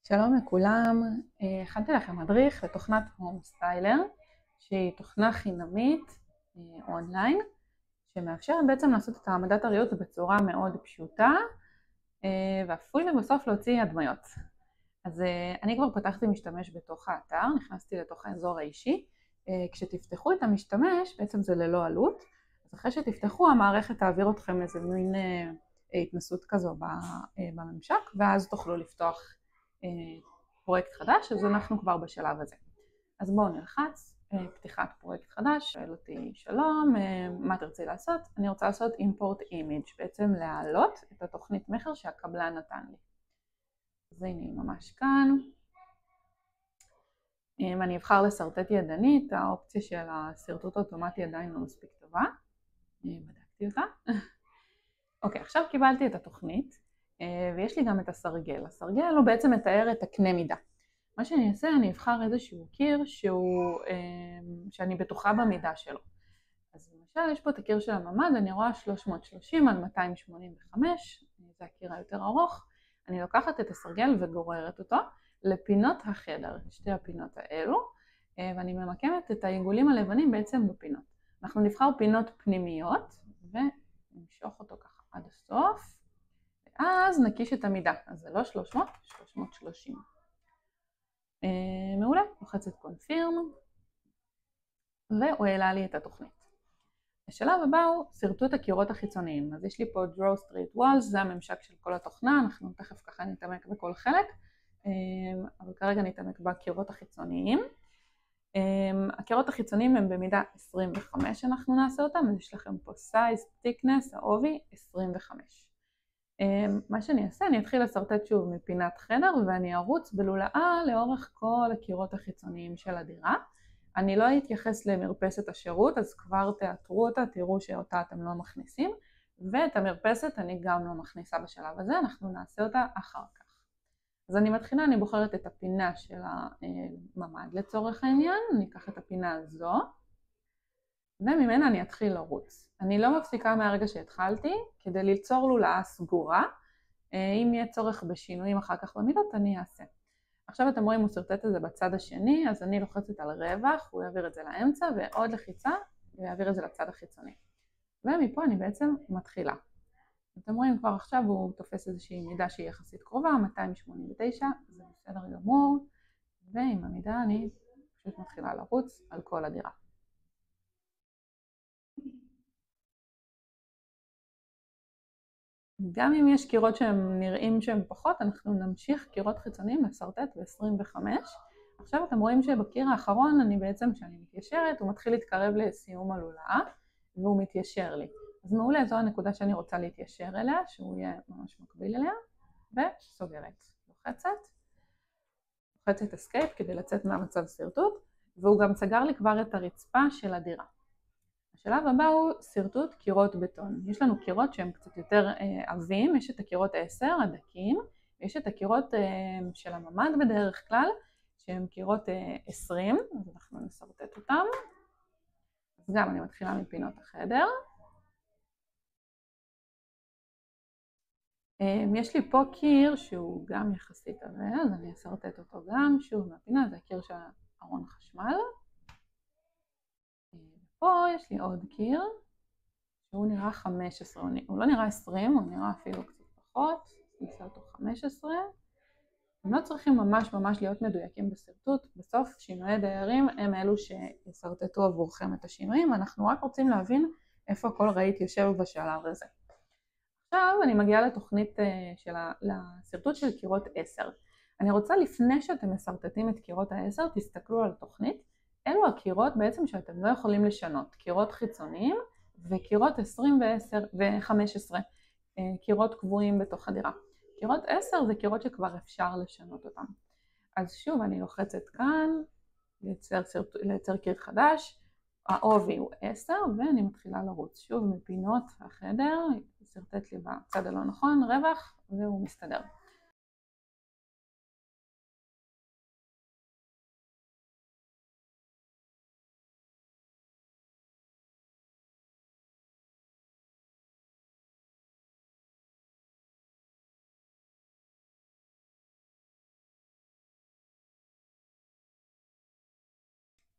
שלום לכולם, הכנתי לכם מדריך לתוכנת הום סטיילר שהיא תוכנה חינמית אונליין שמאפשרת בעצם לעשות את העמדת הריהוט בצורה מאוד פשוטה ואפילו בסוף להוציא הדמיות. אז אני כבר פתחתי משתמש בתוך האתר, נכנסתי לתוך האזור האישי. כשתפתחו את המשתמש בעצם זה ללא עלות, אז אחרי שתפתחו המערכת תעביר אתכם איזה מין התנסות כזו בממשק ואז תוכלו לפתוח פרויקט חדש. אז אנחנו כבר בשלב הזה. אז בואו נלחץ פתיחת פרויקט חדש. שואל אותי שלום, מה תרצי לעשות? אני רוצה לעשות import image, בעצם להעלות את התוכנית מכר שהקבלן נתן לי. אז הנה היא ממש כאן. אני אבחר לשרטט ידנית, האופציה של השרטוט אוטומטי עדיין לא מספיק טובה, בדקתי אותה. אוקיי, עכשיו קיבלתי את התוכנית ויש לי גם את הסרגל. הסרגל הוא בעצם מתאר את הקנה מידה. מה שאני אעשה, אני אבחר איזשהו קיר שאני בטוחה במידה שלו. אז למשל יש פה את הקיר של הממ"ד, אני רואה 330 על 285, זה הקיר היותר ארוך. אני לוקחת את הסרגל וגוררת אותו לפינות החדר, שתי הפינות האלו, ואני ממקמת את העיגולים הלבנים בעצם בפינות. אנחנו נבחר פינות פנימיות ונמשוך אותו ככה עד הסוף, ואז נקיש את המידה. אז זה לא 300, 330. מעולה, לוחצת קונפירם, והוא העלה לי את התוכנית. השלב הבא הוא שרטוט הקירות החיצוניים. אז יש לי פה draw straight walls, זה הממשק של כל התוכנה, אנחנו תכף ככה נתעמק בכל חלק, אבל כרגע נתעמק בקירות החיצוניים. הקירות החיצוניים הם במידה 25 אנחנו נעשה אותם, אז יש לכם פה size, thickness, העובי 25. מה שאני אעשה, אני אתחיל לשרטט שוב מפינת חדר ואני ארוץ בלולאה לאורך כל הקירות החיצוניים של הדירה. אני לא אתייחס למרפסת השירות, אז כבר תאתרו אותה, תראו שאותה אתם לא מכניסים, ואת המרפסת אני גם לא מכניסה בשלב הזה, אנחנו נעשה אותה אחר כך. אז אני מתחילה, אני בוחרת את הפינה של הממ"ד לצורך העניין, אני אקח את הפינה הזו, וממנה אני אתחיל לרוץ. אני לא מפסיקה מהרגע שהתחלתי, כדי ליצור לולאה סגורה. אם יהיה צורך בשינויים אחר כך במידות, אני אעשה. עכשיו אתם רואים הוא שרטט את זה בצד השני, אז אני לוחצת על רווח, הוא יעביר את זה לאמצע, ועוד לחיצה, הוא יעביר את זה לצד החיצוני. ומפה אני בעצם מתחילה. אתם רואים כבר עכשיו הוא תופס איזושהי מידה שהיא יחסית קרובה, 289, זה בסדר גמור, ועם המידה אני פשוט מתחילה לרוץ על כל הדירה. גם אם יש קירות שהם נראים שהם פחות, אנחנו נמשיך קירות חיצוניים לשרטט ב-25. עכשיו אתם רואים שבקיר האחרון אני בעצם, כשאני מתיישרת, הוא מתחיל להתקרב לסיום הלולאה, והוא מתיישר לי. אז מעולה, זו הנקודה שאני רוצה להתיישר אליה, שהוא יהיה ממש מקביל אליה, וסוגרת. לוחצת escape כדי לצאת מהמצב שרטוט, והוא גם סגר לי כבר את הרצפה של הדירה. השלב הבא הוא שרטוט קירות בטון. יש לנו קירות שהם קצת יותר עבים, יש את הקירות 10 הדקים, ויש את הקירות של הממ"ד בדרך כלל, שהם קירות 20, אז אנחנו נשרטט אותם. אז גם אני מתחילה מפינות החדר. יש לי פה קיר שהוא גם יחסית עבה, אז אני אשרטט אותו גם, שוב מהפינה, זה הקיר של ארון חשמל. פה יש לי עוד קיר, שהוא נראה 15, הוא לא נראה 20, הוא נראה אפילו קצת פחות, נעשה אותו 15. הם לא צריכים ממש להיות מדויקים בשרטוט, בסוף שינויי דיירים הם אלו שישרטטו עבורכם את השינויים, אנחנו רק רוצים להבין איפה כל רהיט יושב בשלב הזה. עכשיו אני מגיעה לתוכנית לשרטוט של קירות 10. אני רוצה לפני שאתם מסרטטים את קירות ה-10, תסתכלו על התוכנית, אלו הקירות בעצם שאתם לא יכולים לשנות, קירות חיצוניים וקירות 20 ו-15, קירות קבועים בתוך הדירה. קירות 10 זה קירות שכבר אפשר לשנות אותם. אז שוב אני לוחצת כאן, לייצר קיר חדש, העובי הוא 10 ואני מתחילה לרוץ שוב מפינות החדר, שרטט לי בצד הלא נכון, רווח, והוא מסתדר.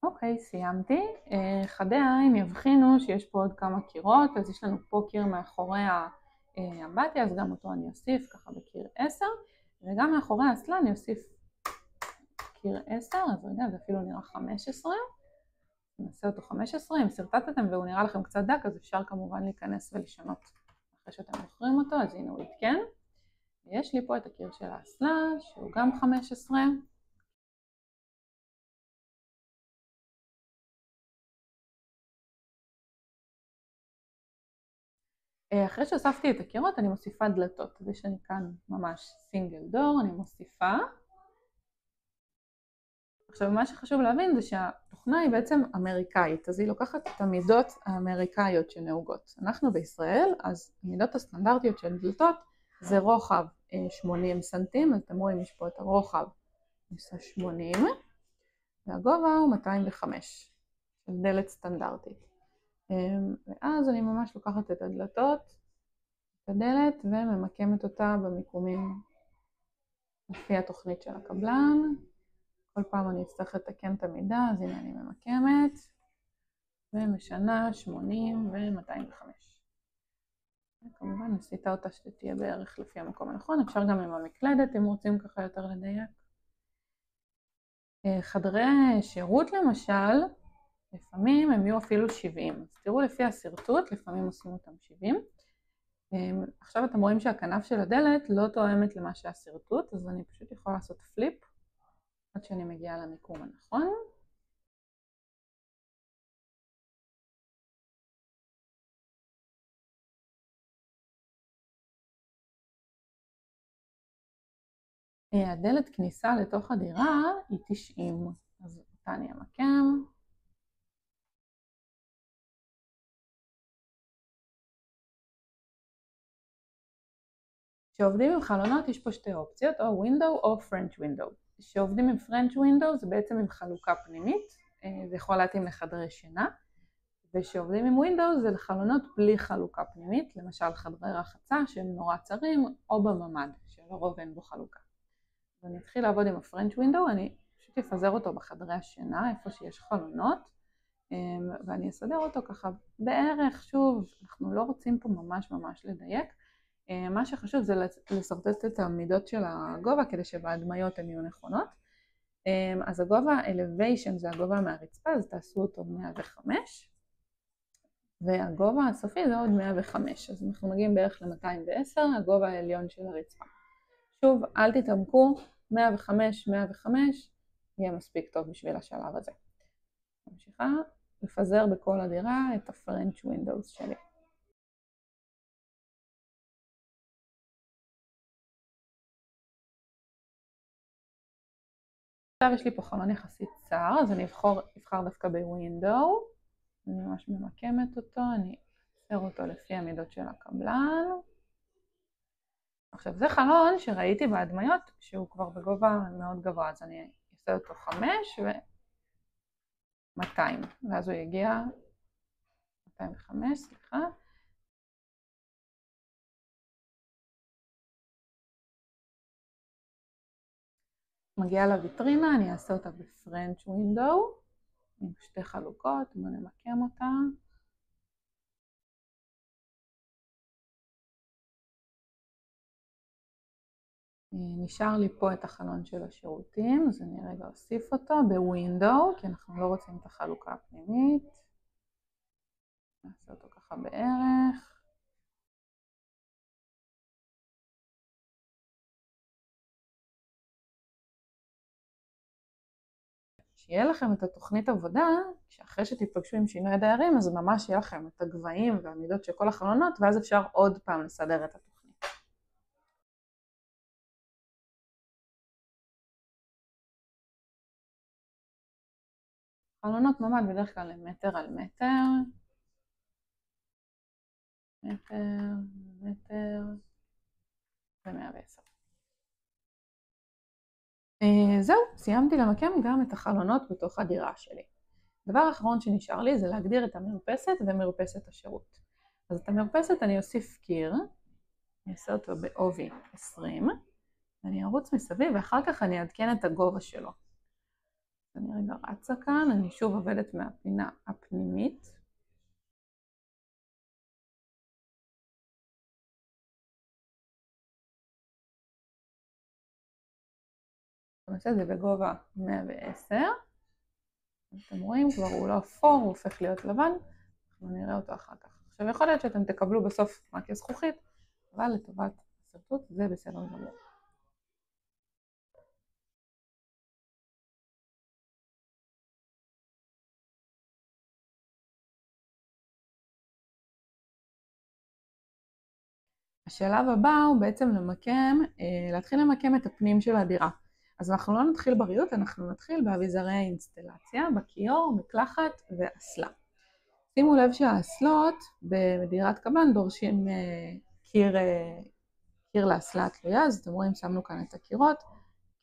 אוקיי, סיימתי. חדי העין יבחינו שיש פה עוד כמה קירות, אז יש לנו פה קיר מאחורי האמבטיה, אז גם אותו אני אוסיף ככה בקיר 10, וגם מאחורי האסלה אני אוסיף קיר 10, אז רגע, זה אפילו נראה 15. נעשה אותו 15, אם סרטטתם והוא נראה לכם קצת דק, אז אפשר כמובן להיכנס ולשנות אחרי שאתם בוחרים אותו, אז הנה הוא יתקן. יש לי פה את הקיר של האסלה, שהוא גם 15. אחרי שהוספתי את הקירות אני מוסיפה דלתות, אז יש לי כאן ממש סינגל דור, אני מוסיפה. עכשיו מה שחשוב להבין זה שהתוכנה היא בעצם אמריקאית, אז היא לוקחת את המידות האמריקאיות שנהוגות. אנחנו בישראל, אז המידות הסטנדרטיות של דלתות זה רוחב 80 סנטים, אז אתם רואים יש פה את הרוחב, נעשה 80, והגובה הוא 205, של דלת סטנדרטית. ואז אני ממש לוקחת את הדלתות, את הדלת, וממקמת אותה במיקומים לפי התוכנית של הקבלן. כל פעם אני אצטרך לתקן את המידה, אז הנה אני ממקמת, ומשנה 80 ו-205. כמובן ניסיתה אותה שתהיה בערך לפי המקום הנכון, אפשר גם עם המקלדת אם רוצים ככה יותר לדייק. חדרי שירות למשל, לפעמים הם יהיו אפילו 70, אז תראו לפי הסרטוט, לפעמים עושים אותם 70. עכשיו אתם רואים שהכנף של הדלת לא תואמת למה שהסרטוט, אז אני פשוט יכולה לעשות פליפ, עד שאני מגיעה למיקום הנכון. הדלת כניסה לתוך הדירה היא 90, אז אותה אני אמקם. כשעובדים עם חלונות יש פה שתי אופציות, או window או French window. כשעובדים עם French window זה בעצם עם חלוקה פנימית, זה יכול להתאים לחדרי שינה, וכשעובדים עם window זה לחלונות בלי חלוקה פנימית, למשל חדרי רחצה שהם נורא צרים, או בממ"ד, שלרוב אין בו חלוקה. ואני אתחיל לעבוד עם ה-French window, אני פשוט אפזר אותו בחדרי השינה, איפה שיש חלונות, ואני אסדר אותו ככה בערך, שוב, אנחנו לא רוצים פה ממש לדייק, מה שחשוב זה לסרטט את המידות של הגובה כדי שבהדמיות הן יהיו נכונות. אז הגובה elevation זה הגובה מהרצפה, אז תעשו אותו 105, והגובה הסופי זה עוד 105, אז אנחנו מגיעים בערך ל-210, הגובה העליון של הרצפה. שוב, אל תתעמקו, 105 יהיה מספיק טוב בשביל השלב הזה. ממשיכה לפזר בכל הדירה את ה-French windows שלי. עכשיו יש לי פה חלון יחסית צר, אז אני אבחר דווקא בווינדו, אני ממש ממקמת אותו, אני אסר אותו לפי המידות של הקבלן. עכשיו זה חלון שראיתי בהדמיות שהוא כבר בגובה מאוד גבוה, אז אני אעשה אותו 5 ו-200, ואז הוא יגיע 205, סליחה. מגיעה לויטרינה, אני אעשה אותה בפרנץ' ווינדו, עם שתי חלוקות, בואו נמקם אותה. נשאר לי פה את החלון של השירותים, אז אני רגע אוסיף אותו בווינדו, כי אנחנו לא רוצים את החלוקה הפנימית. נעשה אותו ככה בערך. שיהיה לכם את התוכנית עבודה, שאחרי שתיפגשו עם שינוי הדיירים, אז ממש יהיה לכם את הגבהים והמידות של כל החלונות, ואז אפשר עוד פעם לסדר את התוכנית. חלונות ממ"ד בדרך כלל הם מטר על מטר, מטר ו-110. זהו, סיימתי למקם גם את החלונות בתוך הדירה שלי. דבר אחרון שנשאר לי זה להגדיר את המרפסת ומרפסת השירות. אז את המרפסת אני אוסיף קיר, אני אעשה אותו בעובי 20, ואני ארוץ מסביב ואחר כך אני אעדכן את הגובה שלו. אני רגע רצה כאן, אני שוב עובדת מהפינה הפנימית. נעשה את זה בגובה 110. אתם רואים, כבר הוא לא אפור, הוא הופך להיות לבן. אנחנו נראה אותו אחר כך. עכשיו יכול להיות שאתם תקבלו בסוף רק זכוכית, אבל לטובת השרטוט זה בסדר גמור. השלב הבא הוא בעצם להתחיל למקם את הפנים של הדירה. אז אנחנו לא נתחיל בריהוט, אנחנו נתחיל באביזרי האינסטלציה, בכיור, מקלחת ואסלה. שימו לב שהאסלות בדירת קבלן דורשים קיר לאסלה התלויה, אז אתם רואים שמנו כאן את הקירות,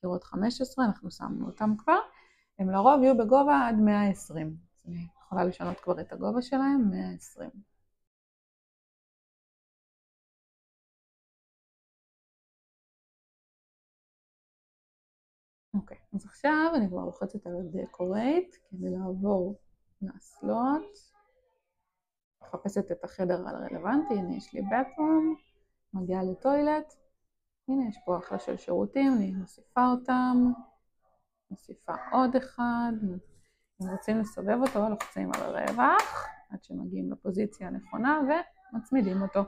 קירות 15, אנחנו שמנו אותם כבר, הם לרוב יהיו בגובה עד 120, אז אני יכולה לשנות כבר את הגובה שלהם, 120. אוקיי, אז עכשיו אני כבר לוחצת על דקורייט כדי לעבור לאסלות. מחפשת את החדר הרלוונטי, הנה יש לי bathroom, מגיעה לטוילט, הנה יש פה אחלה של שירותים, אני מוסיפה אותם, מוסיפה עוד אחד, אם רוצים לסובב אותו לוחצים על רווח עד שמגיעים לפוזיציה הנכונה ומצמידים אותו.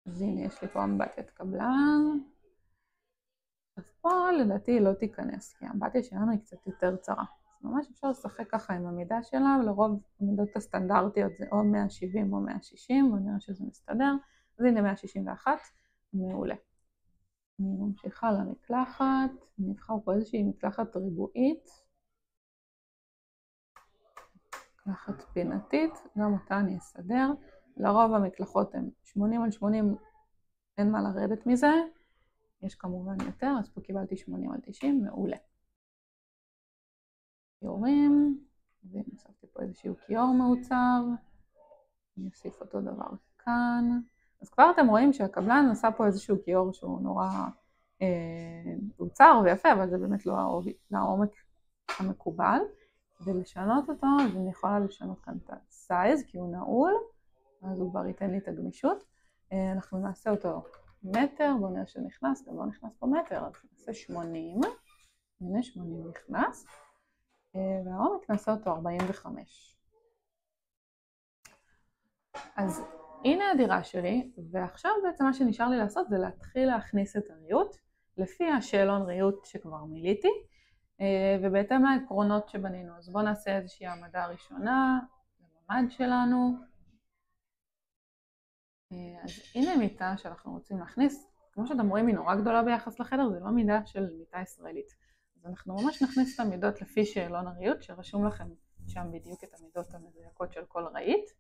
אז הנה יש לי פה אמבטיית קבלן, אז פה לדעתי לא תיכנס, כי האמבטיה שלנו היא קצת יותר צרה. אז ממש אפשר לשחק ככה עם המידה שלה, ולרוב המידות הסטנדרטיות זה או 170 או 160, ונראה שזה מסתדר. אז הנה 161, מעולה. אני ממשיכה למקלחת, אני אבחר פה איזושהי מקלחת ריבועית. מקלחת פינתית, גם אותה אני אסדר. לרוב המקלחות הן 80 על 80, אין מה לרדת מזה. יש כמובן יותר, אז פה קיבלתי 80 על 90, מעולה. כיורים, ונוספתי פה איזשהו כיור מעוצב, אני אוסיף אותו דבר כאן. אז כבר אתם רואים שהקבלן עשה פה איזשהו כיור שהוא נורא צר ויפה, אבל זה באמת לא העומק המקובל. כדי לשנות אותו, אז אני יכולה לשנות כאן את הסייז, כי הוא נעול, אז הוא כבר ייתן לי את הגמישות. אנחנו נעשה אותו מטר, בואו נראה שנכנס, גם לא נכנס פה מטר, אז נעשה 80, הנה 80 נכנס, והעומק נעשה אותו 45. אז הנה הדירה שלי, ועכשיו בעצם מה שנשאר לי לעשות זה להתחיל להכניס את הריהוט, לפי השאלון ריהוט שכבר מיליתי, ובהתאם לעקרונות שבנינו. אז בואו נעשה איזושהי העמדה ראשונה, לממד שלנו. אז הנה מיטה שאנחנו רוצים להכניס, כמו שאתם רואים היא נורא גדולה ביחס לחדר, זה לא מידה של מיטה ישראלית. אז אנחנו ממש נכניס את המידות לפי שאלון הריהוט, שרשום לכם שם בדיוק את המידות המדויקות של כל רהיט.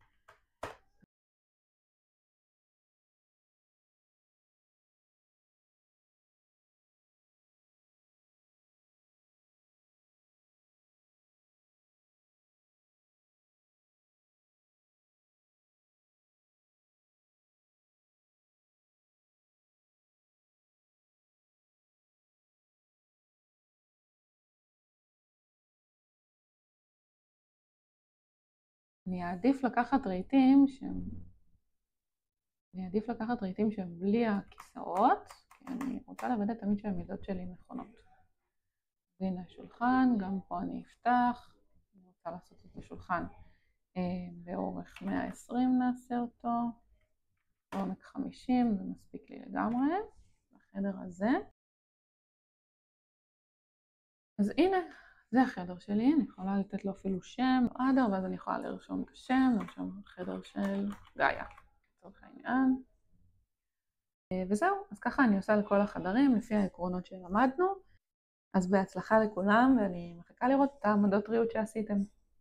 אני אעדיף לקחת רהיטים שהם בלי הכיסאות, כי אני רוצה לוודא תמיד שהמידות שלי נכונות. והנה השולחן, גם פה אני אפתח, אני רוצה לעשות את השולחן באורך 120 נעשה אותו, עומק 50, זה מספיק לי לגמרי, בחדר הזה. אז הנה, זה החדר שלי, אני יכולה לתת לו אפילו שם, אדר, ואז אני יכולה לרשום את השם, לרשום חדר של גאיה, לצורך העניין. וזהו, אז ככה אני עושה לכל החדרים, לפי העקרונות שלמדנו. אז בהצלחה לכולם, ואני מחכה לראות את העמדות ריהוט שעשיתם.